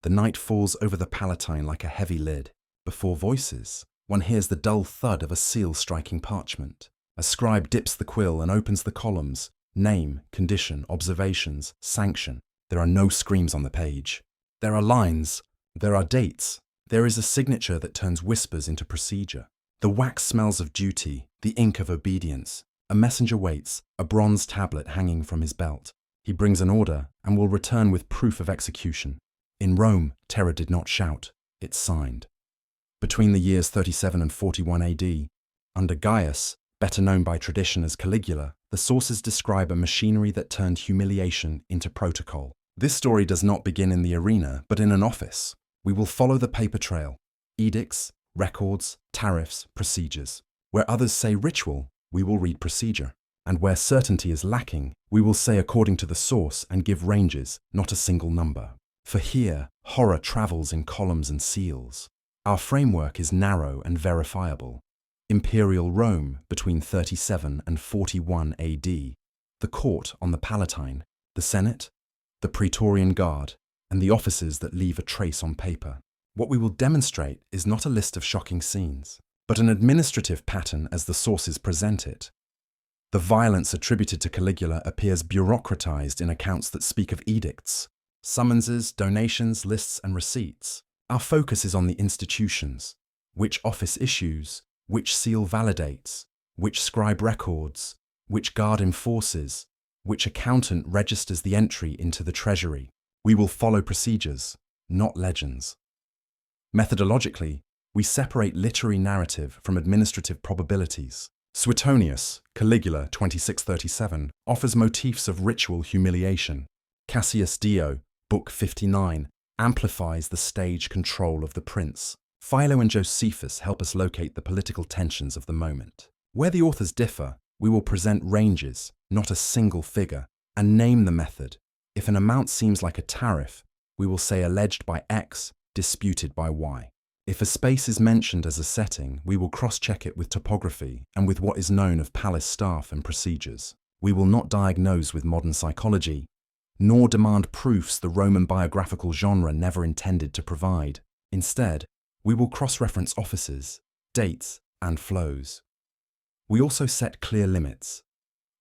The night falls over the Palatine like a heavy lid. Before voices, one hears the dull thud of a seal striking parchment. A scribe dips the quill and opens the columns. Name, condition, observations, sanction. There are no screams on the page. There are lines. There are dates. There is a signature that turns whispers into procedure. The wax smells of duty, the ink of obedience. A messenger waits, a bronze tablet hanging from his belt. He brings an order and will return with proof of execution. In Rome, terror did not shout, it signed. Between the years 37 and 41 AD, under Gaius, better known by tradition as Caligula, the sources describe a machinery that turned humiliation into protocol. This story does not begin in the arena, but in an office. We will follow the paper trail: edicts, records, tariffs, procedures. Where others say ritual, we will read procedure. And where certainty is lacking, we will say according to the source and give ranges, not a single number. For here, horror travels in columns and seals. Our framework is narrow and verifiable. Imperial Rome between 37 and 41 AD. The court on the Palatine, the Senate, the Praetorian Guard, and the officers that leave a trace on paper. What we will demonstrate is not a list of shocking scenes, but an administrative pattern as the sources present it. The violence attributed to Caligula appears bureaucratized in accounts that speak of edicts, summonses, donations, lists, and receipts. Our focus is on the institutions: which office issues, which seal validates, which scribe records, which guard enforces, which accountant registers the entry into the treasury. We will follow procedures, not legends. Methodologically, we separate literary narrative from administrative probabilities. Suetonius, Caligula 2637, offers motifs of ritual humiliation. Cassius Dio, Book 59, amplifies the stage control of the prince. Philo and Josephus help us locate the political tensions of the moment. Where the authors differ, we will present ranges, not a single figure, and name the method. If an amount seems like a tariff, we will say alleged by X, disputed by Y. If a space is mentioned as a setting, we will cross-check it with topography and with what is known of palace staff and procedures. We will not diagnose with modern psychology, nor demand proofs the Roman biographical genre never intended to provide. Instead, we will cross-reference offices, dates, and flows. We also set clear limits.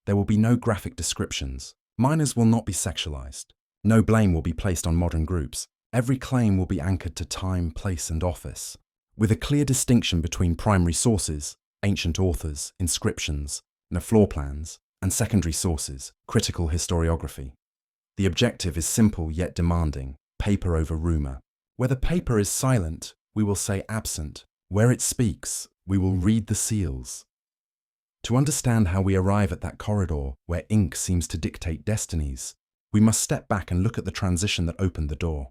There will be no graphic descriptions. Minors will not be sexualized. No blame will be placed on modern groups. Every claim will be anchored to time, place, and office, with a clear distinction between primary sources, ancient authors, inscriptions, and floor plans, and secondary sources, critical historiography. The objective is simple yet demanding: paper over rumor. Where the paper is silent, we will say absent. Where it speaks, we will read the seals. To understand how we arrive at that corridor where ink seems to dictate destinies, we must step back and look at the transition that opened the door.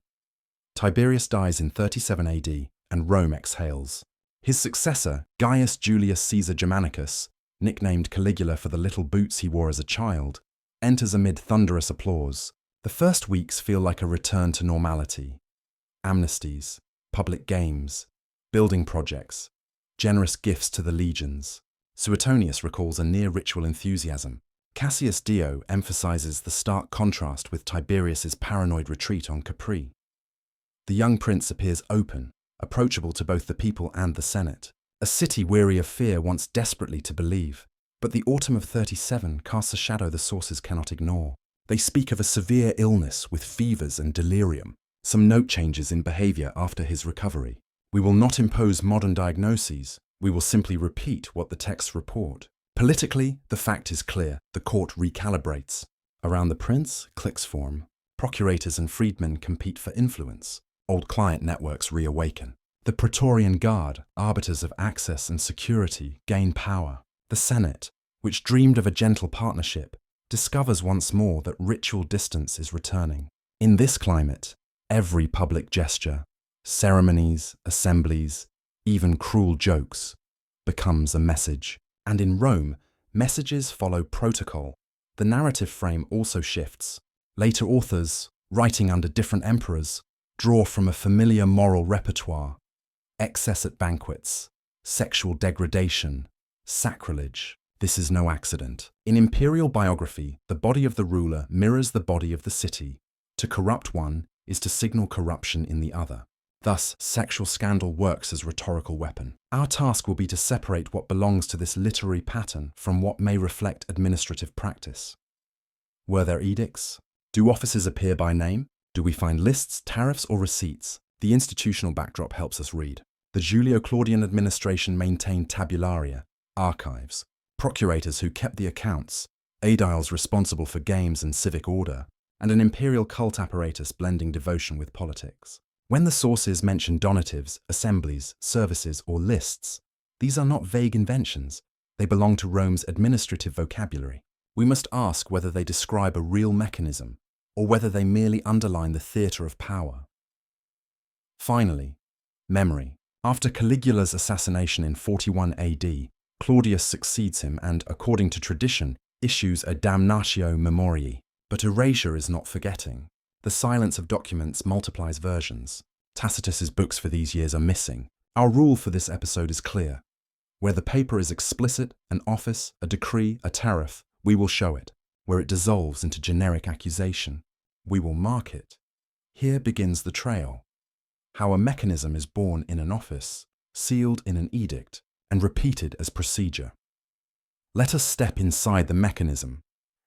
Tiberius dies in 37 AD, and Rome exhales. His successor, Gaius Julius Caesar Germanicus, nicknamed Caligula for the little boots he wore as a child, enters amid thunderous applause. The first weeks feel like a return to normality. Amnesties, public games, building projects, generous gifts to the legions. Suetonius recalls a near-ritual enthusiasm. Cassius Dio emphasizes the stark contrast with Tiberius's paranoid retreat on Capri. The young prince appears open, approachable to both the people and the Senate. A city weary of fear wants desperately to believe. But the autumn of 37 casts a shadow the sources cannot ignore. They speak of a severe illness with fevers and delirium, some note changes in behavior after his recovery. We will not impose modern diagnoses, we will simply repeat what the texts report. Politically, the fact is clear: the court recalibrates. Around the prince, cliques form. Procurators and freedmen compete for influence. Old client networks reawaken. The Praetorian Guard, arbiters of access and security, gain power. The Senate, which dreamed of a gentle partnership, discovers once more that ritual distance is returning. In this climate, every public gesture, ceremonies, assemblies, even cruel jokes, becomes a message. And in Rome, messages follow protocol. The narrative frame also shifts. Later authors, writing under different emperors, draw from a familiar moral repertoire: excess at banquets, sexual degradation, sacrilege. This is no accident. In imperial biography, the body of the ruler mirrors the body of the city. To corrupt one, is to signal corruption in the other. Thus, sexual scandal works as rhetorical weapon. Our task will be to separate what belongs to this literary pattern from what may reflect administrative practice. Were there edicts? Do offices appear by name? Do we find lists, tariffs, or receipts? The institutional backdrop helps us read. The Julio-Claudian administration maintained tabularia, archives, procurators who kept the accounts, aediles responsible for games and civic order, and an imperial cult apparatus blending devotion with politics. When the sources mention donatives, assemblies, services, or lists, these are not vague inventions. They belong to Rome's administrative vocabulary. We must ask whether they describe a real mechanism, or whether they merely underline the theatre of power. Finally, memory. After Caligula's assassination in 41 AD, Claudius succeeds him and, according to tradition, issues a damnatio memoriae. But erasure is not forgetting. The silence of documents multiplies versions. Tacitus's books for these years are missing. Our rule for this episode is clear. Where the paper is explicit, an office, a decree, a tariff, we will show it. Where it dissolves into generic accusation, we will mark it. Here begins the trail. How a mechanism is born in an office, sealed in an edict, and repeated as procedure. Let us step inside the mechanism.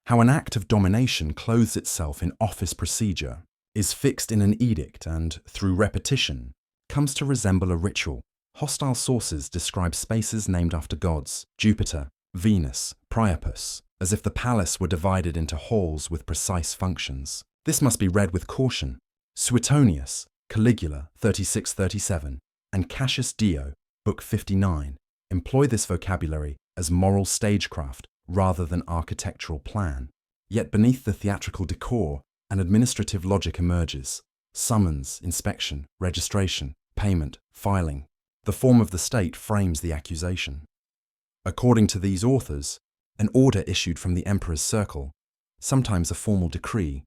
How an act of domination clothes itself in office procedure, is fixed in an edict and, through repetition, comes to resemble a ritual. Hostile sources describe spaces named after gods, Jupiter, Venus, Priapus, as if the palace were divided into halls with precise functions. This must be read with caution. Suetonius, Caligula, 36-37, and Cassius Dio, Book 59, employ this vocabulary as moral stagecraft rather than architectural plan. Yet beneath the theatrical decor, an administrative logic emerges. Summons, inspection, registration, payment, filing. The form of the state frames the accusation. According to these authors, an order issued from the emperor's circle, sometimes a formal decree,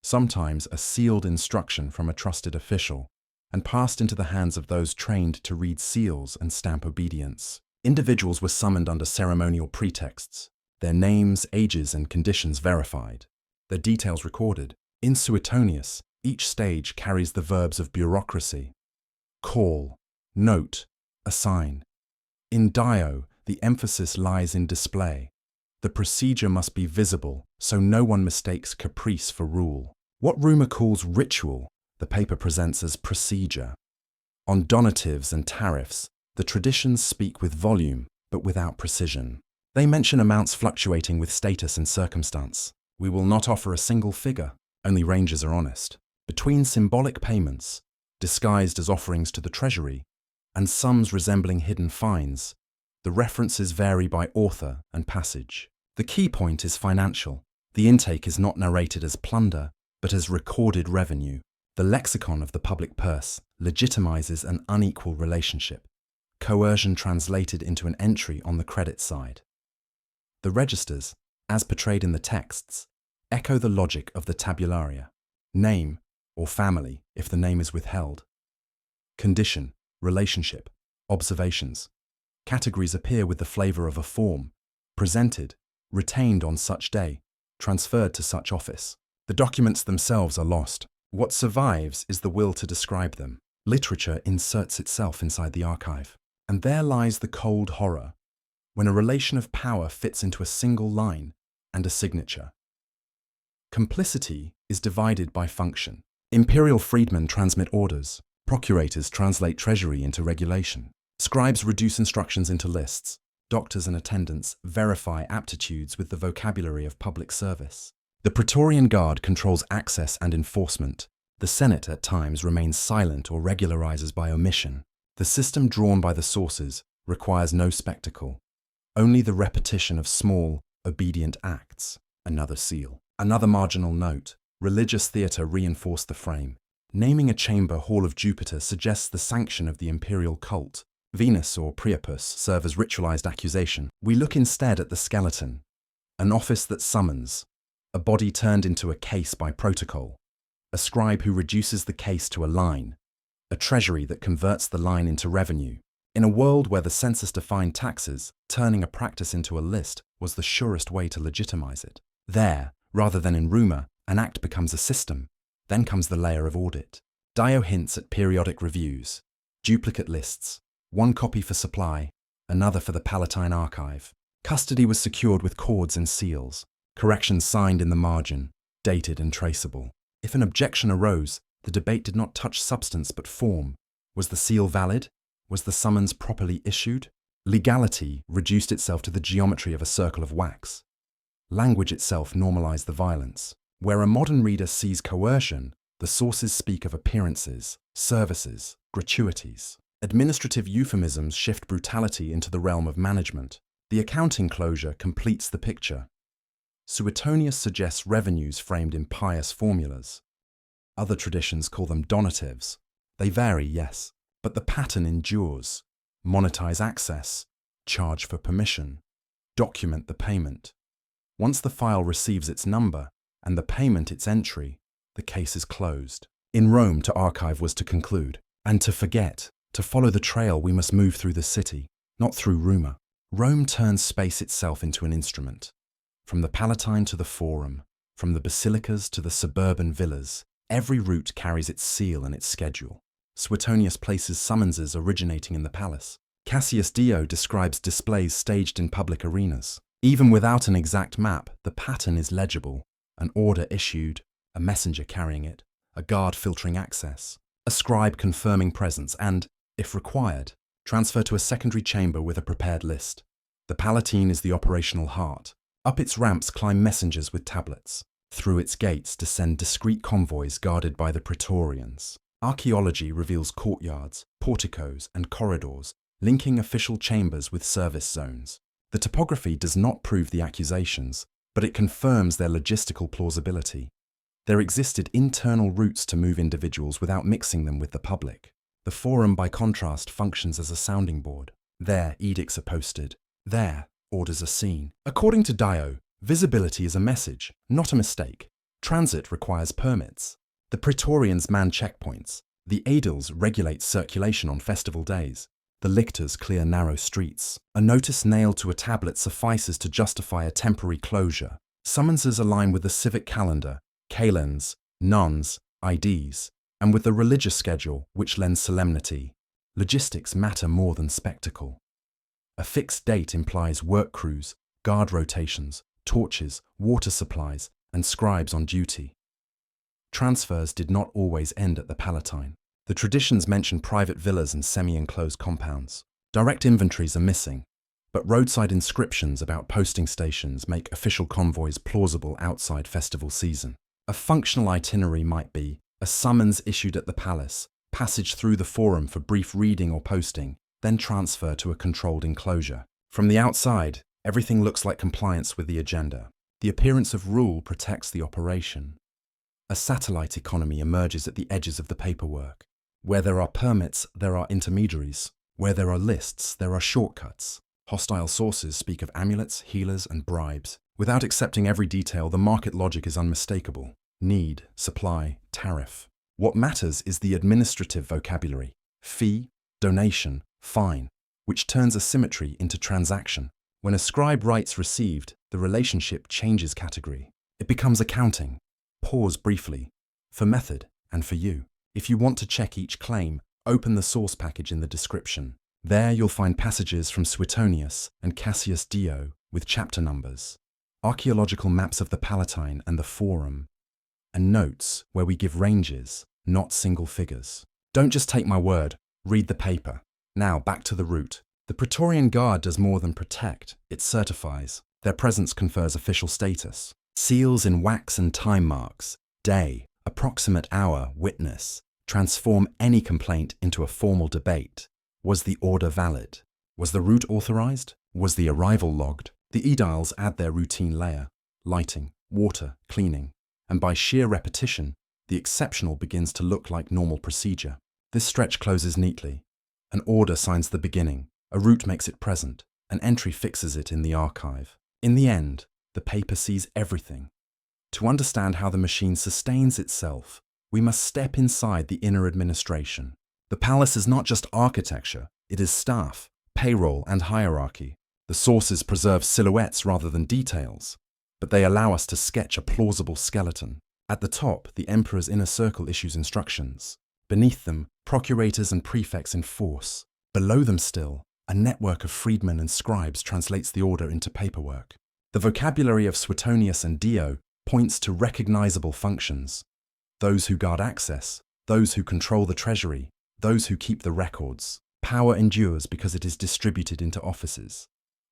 sometimes a sealed instruction from a trusted official, and passed into the hands of those trained to read seals and stamp obedience. Individuals were summoned under ceremonial pretexts, their names, ages, and conditions verified, their details recorded. In Suetonius, each stage carries the verbs of bureaucracy: call, note, assign. In Dio, the emphasis lies in display. The procedure must be visible, so no one mistakes caprice for rule. What rumour calls ritual, the paper presents as procedure. On donatives and tariffs, the traditions speak with volume, but without precision. They mention amounts fluctuating with status and circumstance. We will not offer a single figure, only ranges are honest. Between symbolic payments, disguised as offerings to the treasury, and sums resembling hidden fines, the references vary by author and passage. The key point is financial. The intake is not narrated as plunder, but as recorded revenue. The lexicon of the public purse legitimizes an unequal relationship, coercion translated into an entry on the credit side. The registers, as portrayed in the texts, echo the logic of the tabularia: name or family if the name is withheld, condition, relationship, observations. Categories appear with the flavor of a form, presented, retained on such day, transferred to such office. The documents themselves are lost. What survives is the will to describe them. Literature inserts itself inside the archive. And there lies the cold horror, when a relation of power fits into a single line and a signature. Complicity is divided by function. Imperial freedmen transmit orders. Procurators translate treasury into regulation. Scribes reduce instructions into lists. Doctors and attendants verify aptitudes with the vocabulary of public service. The Praetorian Guard controls access and enforcement. The Senate at times remains silent or regularizes by omission. The system drawn by the sources requires no spectacle, only the repetition of small, obedient acts. Another seal. Another marginal note. Religious theatre reinforced the frame. Naming a chamber Hall of Jupiter suggests the sanction of the imperial cult. Venus or Priapus serve as ritualized accusation. We look instead at the skeleton, an office that summons, a body turned into a case by protocol, a scribe who reduces the case to a line, a treasury that converts the line into revenue. In a world where the census defined taxes, turning a practice into a list was the surest way to legitimize it. There, rather than in rumor, an act becomes a system. Then comes the layer of audit. Dio hints at periodic reviews, duplicate lists, one copy for supply, another for the Palatine archive. Custody was secured with cords and seals, corrections signed in the margin, dated and traceable. If an objection arose, the debate did not touch substance but form. Was the seal valid? Was the summons properly issued? Legality reduced itself to the geometry of a circle of wax. Language itself normalized the violence. Where a modern reader sees coercion, the sources speak of appearances, services, gratuities. Administrative euphemisms shift brutality into the realm of management. The accounting closure completes the picture. Suetonius suggests revenues framed in pious formulas. Other traditions call them donatives. They vary, yes, but the pattern endures. Monetize access, charge for permission, document the payment. Once the file receives its number and the payment its entry, the case is closed. In Rome, to archive was to conclude, and to forget. To follow the trail, we must move through the city, not through rumor. Rome turns space itself into an instrument. From the Palatine to the Forum, from the basilicas to the suburban villas, every route carries its seal and its schedule. Suetonius places summonses originating in the palace. Cassius Dio describes displays staged in public arenas. Even without an exact map, the pattern is legible. An order issued, a messenger carrying it, a guard filtering access, a scribe confirming presence, and, if required, transfer to a secondary chamber with a prepared list. The Palatine is the operational heart. Up its ramps climb messengers with tablets. Through its gates descend discreet convoys guarded by the Praetorians. Archaeology reveals courtyards, porticos, and corridors, linking official chambers with service zones. The topography does not prove the accusations, but it confirms their logistical plausibility. There existed internal routes to move individuals without mixing them with the public. The Forum, by contrast, functions as a sounding board. There, edicts are posted. There, orders are seen. According to Dio, visibility is a message, not a mistake. Transit requires permits. The Praetorians man checkpoints. The aediles regulate circulation on festival days. The lictors clear narrow streets. A notice nailed to a tablet suffices to justify a temporary closure. Summonses align with the civic calendar, kalends, nuns, IDs, and with the religious schedule, which lends solemnity. Logistics matter more than spectacle. A fixed date implies work crews, guard rotations, torches, water supplies, and scribes on duty. Transfers did not always end at the Palatine. The traditions mention private villas and semi-enclosed compounds. Direct inventories are missing, but roadside inscriptions about posting stations make official convoys plausible outside festival season. A functional itinerary might be a summons issued at the palace, passage through the Forum for brief reading or posting, then transfer to a controlled enclosure. From the outside, everything looks like compliance with the agenda. The appearance of rule protects the operation. A satellite economy emerges at the edges of the paperwork. Where there are permits, there are intermediaries. Where there are lists, there are shortcuts. Hostile sources speak of amulets, healers, and bribes. Without accepting every detail, the market logic is unmistakable. Need, supply, tariff. What matters is the administrative vocabulary. Fee, donation, fine, which turns asymmetry into transaction. When a scribe writes received, the relationship changes category. It becomes accounting. Pause briefly. For method, and for you. If you want to check each claim, open the source package in the description. There you'll find passages from Suetonius and Cassius Dio with chapter numbers, archaeological maps of the Palatine and the Forum, and notes where we give ranges, not single figures. Don't just take my word, read the paper. Now back to the route. The Praetorian Guard does more than protect, it certifies. Their presence confers official status. Seals in wax and time marks, day, approximate hour, witness, transform any complaint into a formal debate. Was the order valid? Was the route authorized? Was the arrival logged? The aediles add their routine layer, lighting, water, cleaning, and by sheer repetition, the exceptional begins to look like normal procedure. This stretch closes neatly. An order signs the beginning, a route makes it present, an entry fixes it in the archive. In the end, the paper sees everything. To understand how the machine sustains itself, we must step inside the inner administration. The palace is not just architecture, it is staff, payroll, and hierarchy. The sources preserve silhouettes rather than details, but they allow us to sketch a plausible skeleton. At the top, the emperor's inner circle issues instructions. Beneath them, procurators and prefects enforce. Below them still, a network of freedmen and scribes translates the order into paperwork. The vocabulary of Suetonius and Dio points to recognizable functions. Those who guard access, those who control the treasury, those who keep the records. Power endures because it is distributed into offices.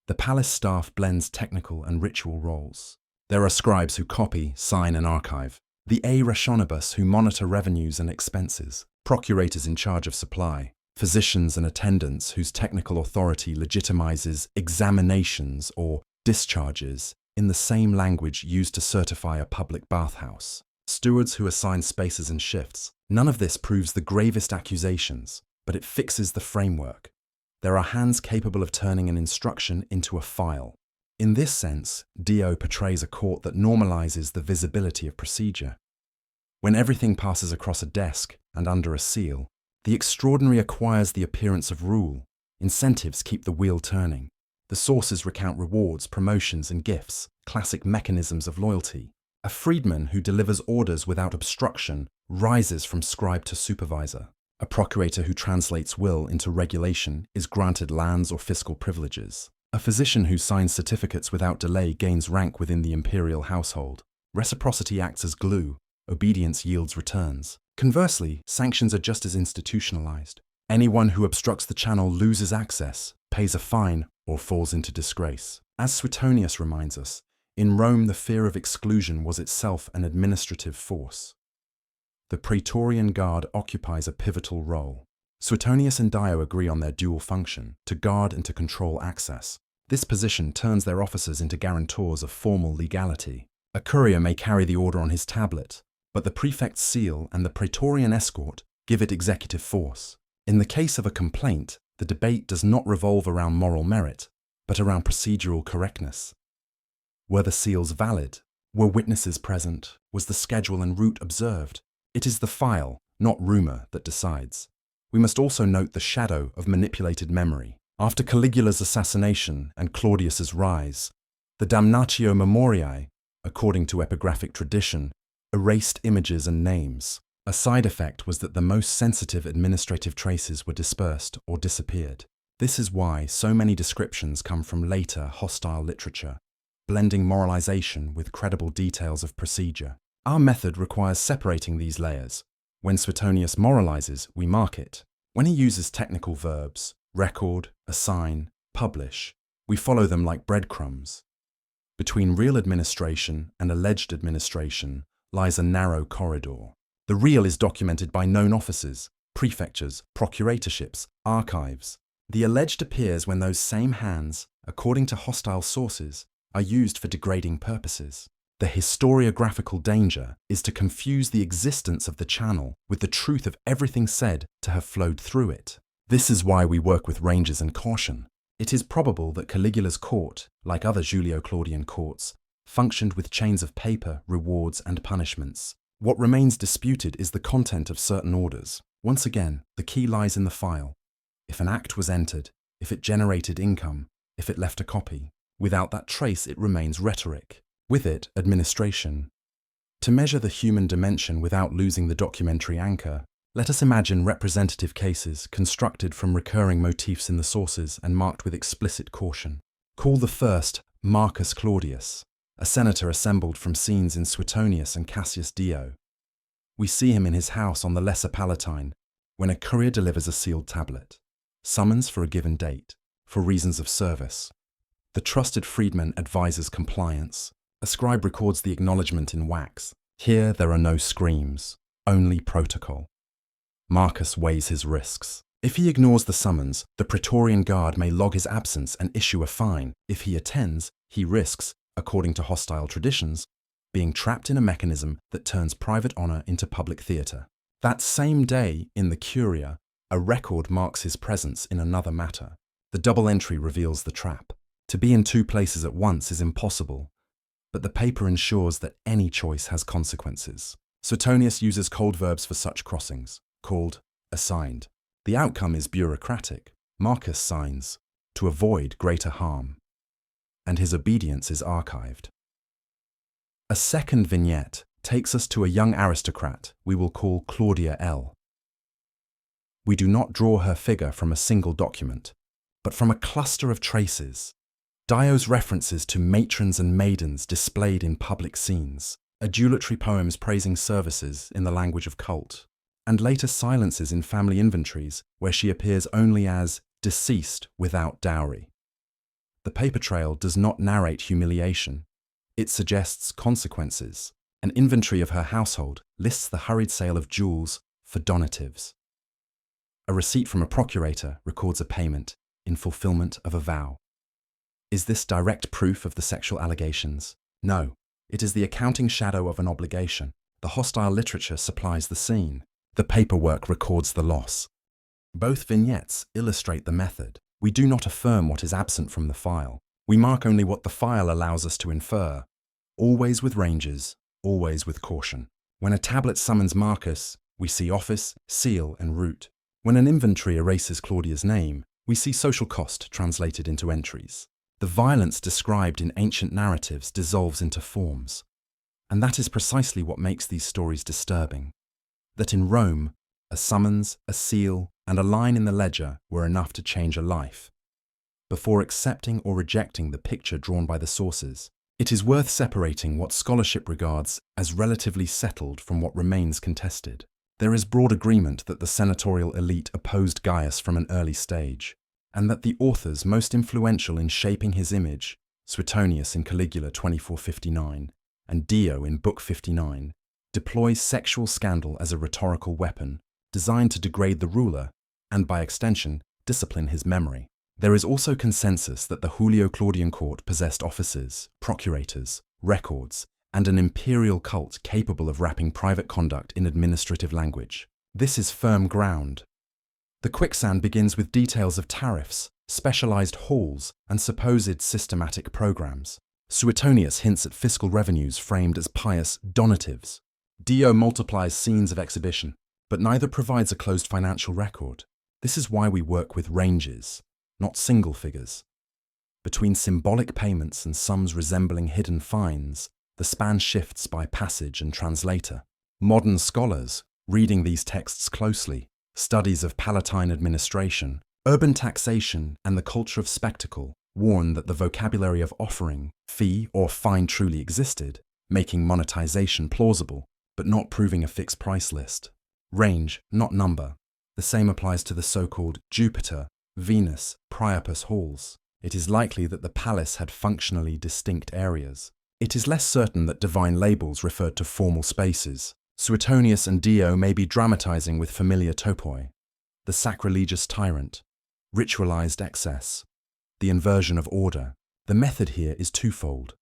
The palace staff blends technical and ritual roles. There are scribes who copy, sign, and archive. The rationibus who monitor revenues and expenses. Procurators in charge of supply. Physicians and attendants whose technical authority legitimizes examinations or discharges in the same language used to certify a public bathhouse. Stewards who assign spaces and shifts. None of this proves the gravest accusations, but it fixes the framework. There are hands capable of turning an instruction into a file. In this sense, Dio portrays a court that normalizes the visibility of procedure. When everything passes across a desk and under a seal, the extraordinary acquires the appearance of rule. Incentives keep the wheel turning. The sources recount rewards, promotions, and gifts, classic mechanisms of loyalty. A freedman who delivers orders without obstruction rises from scribe to supervisor. A procurator who translates will into regulation is granted lands or fiscal privileges. A physician who signs certificates without delay gains rank within the imperial household. Reciprocity acts as glue. Obedience yields returns. Conversely, sanctions are just as institutionalized. Anyone who obstructs the channel loses access, pays a fine, or falls into disgrace. As Suetonius reminds us, in Rome the fear of exclusion was itself an administrative force. The Praetorian Guard occupies a pivotal role. Suetonius and Dio agree on their dual function, to guard and to control access. This position turns their officers into guarantors of formal legality. A courier may carry the order on his tablet, but the prefect's seal and the Praetorian escort give it executive force. In the case of a complaint, the debate does not revolve around moral merit, but around procedural correctness. Were the seals valid? Were witnesses present? Was the schedule and route observed? It is the file, not rumor, that decides. We must also note the shadow of manipulated memory. After Caligula's assassination and Claudius's rise, the damnatio memoriae, according to epigraphic tradition, erased images and names. A side effect was that the most sensitive administrative traces were dispersed or disappeared. This is why so many descriptions come from later hostile literature, blending moralization with credible details of procedure. Our method requires separating these layers. When Suetonius moralizes, we mark it. When he uses technical verbs, record, assign, publish, we follow them like breadcrumbs. Between real administration and alleged administration lies a narrow corridor. The real is documented by known offices, prefectures, procuratorships, archives. The alleged appears when those same hands, according to hostile sources, are used for degrading purposes. The historiographical danger is to confuse the existence of the channel with the truth of everything said to have flowed through it. This is why we work with ranges and caution. It is probable that Caligula's court, like other Julio-Claudian courts, functioned with chains of paper, rewards, and punishments. What remains disputed is the content of certain orders. Once again, the key lies in the file. If an act was entered, if it generated income, if it left a copy. Without that trace, it remains rhetoric. With it, administration. To measure the human dimension without losing the documentary anchor, let us imagine representative cases constructed from recurring motifs in the sources and marked with explicit caution. Call the first Marcus Claudius, a senator assembled from scenes in Suetonius and Cassius Dio. We see him in his house on the Lesser Palatine, when a courier delivers a sealed tablet. Summons for a given date, for reasons of service. The trusted freedman advises compliance. A scribe records the acknowledgement in wax. Here there are no screams, only protocol. Marcus weighs his risks. If he ignores the summons, the Praetorian Guard may log his absence and issue a fine. If he attends, he risks, according to hostile traditions, being trapped in a mechanism that turns private honor into public theatre. That same day, in the Curia, a record marks his presence in another matter. The double entry reveals the trap. To be in two places at once is impossible, but the paper ensures that any choice has consequences. Suetonius uses cold verbs for such crossings, called assigned. The outcome is bureaucratic. Marcus signs, to avoid greater harm, and his obedience is archived. A second vignette takes us to a young aristocrat we will call Claudia L. We do not draw her figure from a single document, but from a cluster of traces. Dio's references to matrons and maidens displayed in public scenes, adulatory poems praising services in the language of cult, and later silences in family inventories where she appears only as deceased without dowry. The paper trail does not narrate humiliation. It suggests consequences. An inventory of her household lists the hurried sale of jewels for donatives. A receipt from a procurator records a payment in fulfillment of a vow. Is this direct proof of the sexual allegations? No. It is the accounting shadow of an obligation. The hostile literature supplies the scene. The paperwork records the loss. Both vignettes illustrate the method. We do not affirm what is absent from the file. We mark only what the file allows us to infer. Always with ranges, always with caution. When a tablet summons Marcus, we see office, seal, and route. When an inventory erases Claudia's name, we see social cost translated into entries. The violence described in ancient narratives dissolves into forms. And that is precisely what makes these stories disturbing. That in Rome, a summons, a seal, and a line in the ledger were enough to change a life. Before accepting or rejecting the picture drawn by the sources, it is worth separating what scholarship regards as relatively settled from what remains contested. There is broad agreement that the senatorial elite opposed Gaius from an early stage, and that the authors most influential in shaping his image, Suetonius in Caligula 2459 and Dio in Book 59, deploys sexual scandal as a rhetorical weapon designed to degrade the ruler and, by extension, discipline his memory. There is also consensus that the Julio Claudian court possessed offices, procurators, records, and an imperial cult capable of wrapping private conduct in administrative language. This is firm ground. The quicksand begins with details of tariffs, specialized halls, and supposed systematic programs. Suetonius hints at fiscal revenues framed as pious donatives. Dio multiplies scenes of exhibition, but neither provides a closed financial record. This is why we work with ranges, not single figures. Between symbolic payments and sums resembling hidden fines, the span shifts by passage and translator. Modern scholars, reading these texts closely, studies of Palatine administration, urban taxation, and the culture of spectacle, warn that the vocabulary of offering, fee, or fine truly existed, making monetization plausible, but not proving a fixed price list. Range, not number. The same applies to the so-called Jupiter, Venus, Priapus halls. It is likely that the palace had functionally distinct areas. It is less certain that divine labels referred to formal spaces. Suetonius and Dio may be dramatizing with familiar topoi. The sacrilegious tyrant, ritualized excess, the inversion of order. The method here is twofold.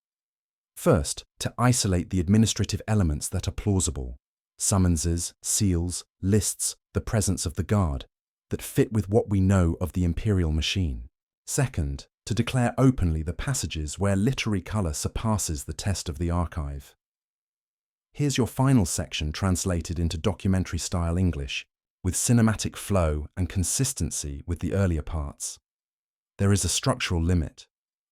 First, to isolate the administrative elements that are plausible. Summonses, seals, lists, the presence of the guard, that fit with what we know of the imperial machine. Second, to declare openly the passages where literary colour surpasses the test of the archive. Here's your final section translated into documentary-style English, with cinematic flow and consistency with the earlier parts. There is a structural limit,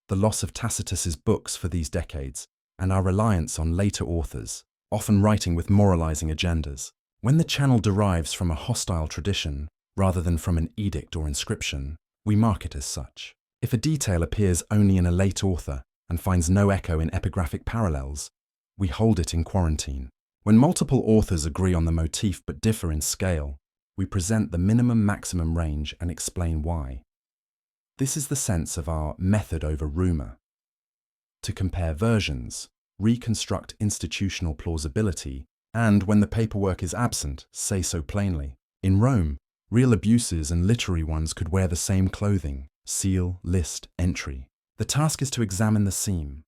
the loss of Tacitus's books for these decades, and our reliance on later authors, often writing with moralizing agendas. When the channel derives from a hostile tradition, rather than from an edict or inscription, we mark it as such. If a detail appears only in a late author and finds no echo in epigraphic parallels, we hold it in quarantine. When multiple authors agree on the motif but differ in scale, we present the minimum-maximum range and explain why. This is the sense of our method over rumour. To compare versions, reconstruct institutional plausibility, and, when the paperwork is absent, say so plainly. In Rome, real abuses and literary ones could wear the same clothing: seal, list, entry. The task is to examine the seam.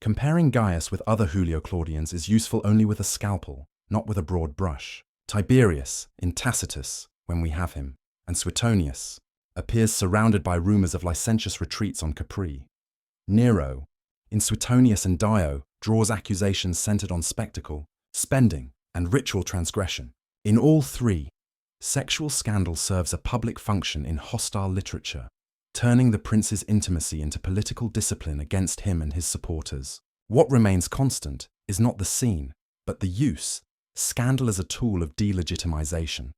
Comparing Gaius with other Julio Claudians is useful only with a scalpel, not with a broad brush. Tiberius, in Tacitus, when we have him, and Suetonius, appears surrounded by rumours of licentious retreats on Capri. Nero, in Suetonius and Dio, draws accusations centred on spectacle, spending, and ritual transgression. In all three, sexual scandal serves a public function in hostile literature, turning the prince's intimacy into political discipline against him and his supporters. What remains constant is not the scene, but the use, scandal as a tool of delegitimization.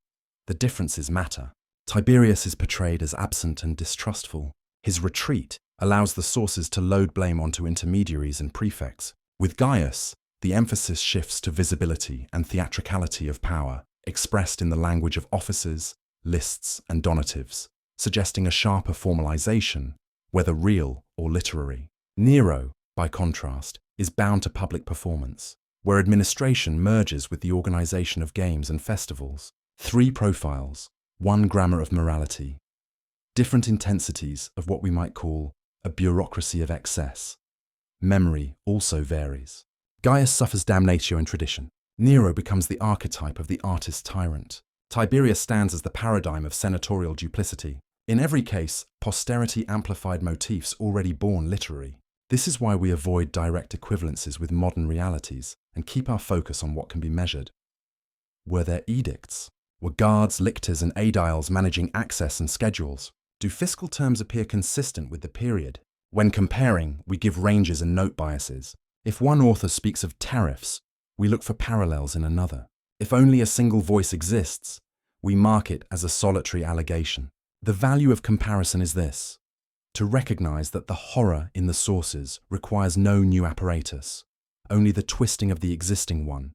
The differences matter. Tiberius is portrayed as absent and distrustful. His retreat allows the sources to load blame onto intermediaries and prefects. With Gaius, the emphasis shifts to visibility and theatricality of power, expressed in the language of offices, lists, and donatives, suggesting a sharper formalization, whether real or literary. Nero, by contrast, is bound to public performance, where administration merges with the organization of games and festivals. 3 profiles, 1 grammar of morality, different intensities of what we might call a bureaucracy of excess. Memory also varies. Gaius suffers damnatio in tradition. Nero becomes the archetype of the artist tyrant. Tiberius stands as the paradigm of senatorial duplicity. In every case, posterity amplified motifs already born literary. This is why we avoid direct equivalences with modern realities and keep our focus on what can be measured. Were there edicts? Were guards, lictors, and aediles managing access and schedules? Do fiscal terms appear consistent with the period? When comparing, we give ranges and note biases. If one author speaks of tariffs, we look for parallels in another. If only a single voice exists, we mark it as a solitary allegation. The value of comparison is this: to recognize that the horror in the sources requires no new apparatus, only the twisting of the existing one,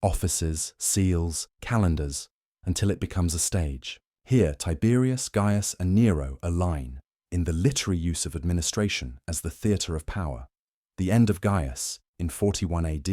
offices, seals, calendars, until it becomes a stage. Here, Tiberius, Gaius, and Nero align in the literary use of administration as the theatre of power. The end of Gaius, in 41 AD,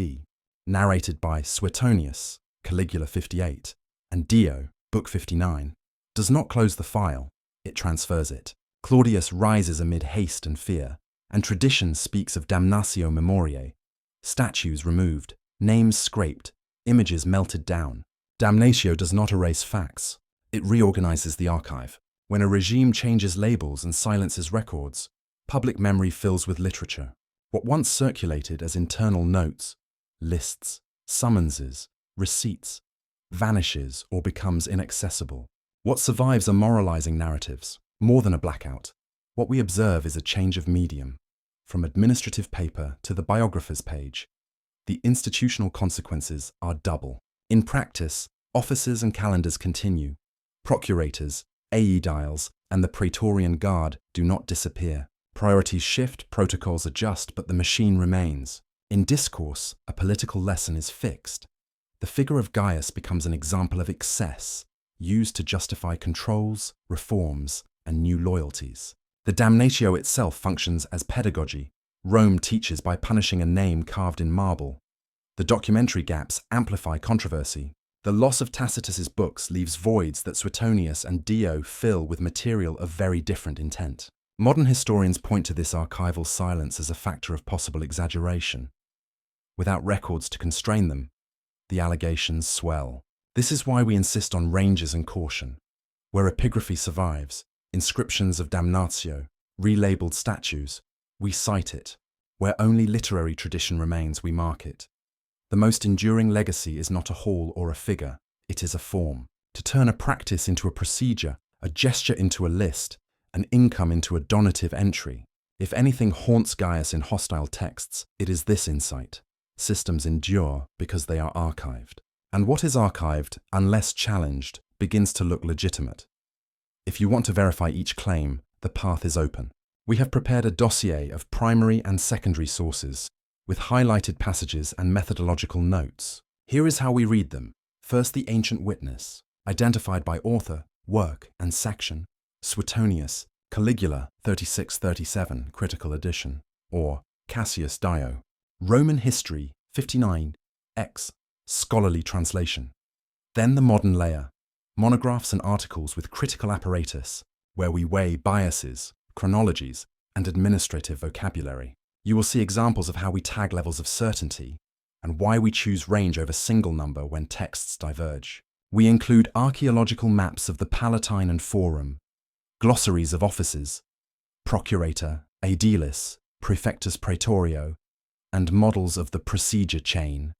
narrated by Suetonius, Caligula 58, and Dio, Book 59, does not close the file, it transfers it. Claudius rises amid haste and fear, and tradition speaks of damnatio memoriae, statues removed, names scraped, images melted down. Damnatio does not erase facts, it reorganizes the archive. When a regime changes labels and silences records, public memory fills with literature. What once circulated as internal notes, lists, summonses, receipts, vanishes or becomes inaccessible. What survives are moralizing narratives, more than a blackout. What we observe is a change of medium, from administrative paper to the biographer's page. The institutional consequences are double. In practice, offices and calendars continue. Procurators, aediles, and the Praetorian Guard do not disappear. Priorities shift, protocols adjust, but the machine remains. In discourse, a political lesson is fixed. The figure of Gaius becomes an example of excess, used to justify controls, reforms, and new loyalties. The damnatio itself functions as pedagogy. Rome teaches by punishing a name carved in marble. The documentary gaps amplify controversy. The loss of Tacitus's books leaves voids that Suetonius and Dio fill with material of very different intent. Modern historians point to this archival silence as a factor of possible exaggeration. Without records to constrain them, the allegations swell. This is why we insist on ranges and caution. Where epigraphy survives, inscriptions of damnatio, relabeled statues, we cite it. Where only literary tradition remains, we mark it. The most enduring legacy is not a hall or a figure, it is a form. To turn a practice into a procedure, a gesture into a list, an income into a donative entry. If anything haunts Gaius in hostile texts, it is this insight. Systems endure because they are archived. And what is archived, unless challenged, begins to look legitimate. If you want to verify each claim, the path is open. We have prepared a dossier of primary and secondary sources, with highlighted passages and methodological notes. Here is how we read them. First, the ancient witness, identified by author, work, and section. Suetonius, Caligula 3637, critical edition, or Cassius Dio. Roman history 59, X, scholarly translation. Then the modern layer, monographs and articles with critical apparatus, where we weigh biases, chronologies, and administrative vocabulary. You will see examples of how we tag levels of certainty and why we choose range over single number when texts diverge. We include archaeological maps of the Palatine and Forum, glossaries of offices, procurator, aedilis, praefectus praetorio, and models of the procedure chain,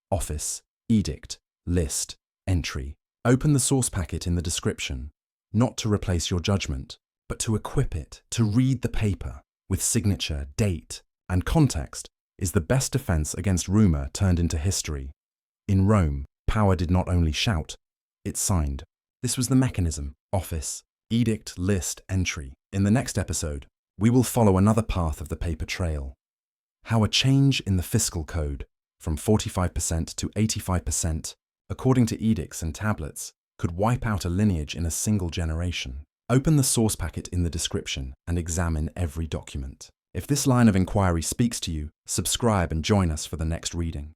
office, edict, list, entry. Open the source packet in the description, not to replace your judgment, but to equip it to read the paper with signature, date, and context is the best defense against rumor turned into history. In Rome, power did not only shout, it signed. This was the mechanism: office, edict, list, entry. In the next episode, we will follow another path of the paper trail. How a change in the fiscal code, from 45% to 85%, according to edicts and tablets, could wipe out a lineage in a single generation. Open the source packet in the description and examine every document. If this line of inquiry speaks to you, subscribe and join us for the next reading.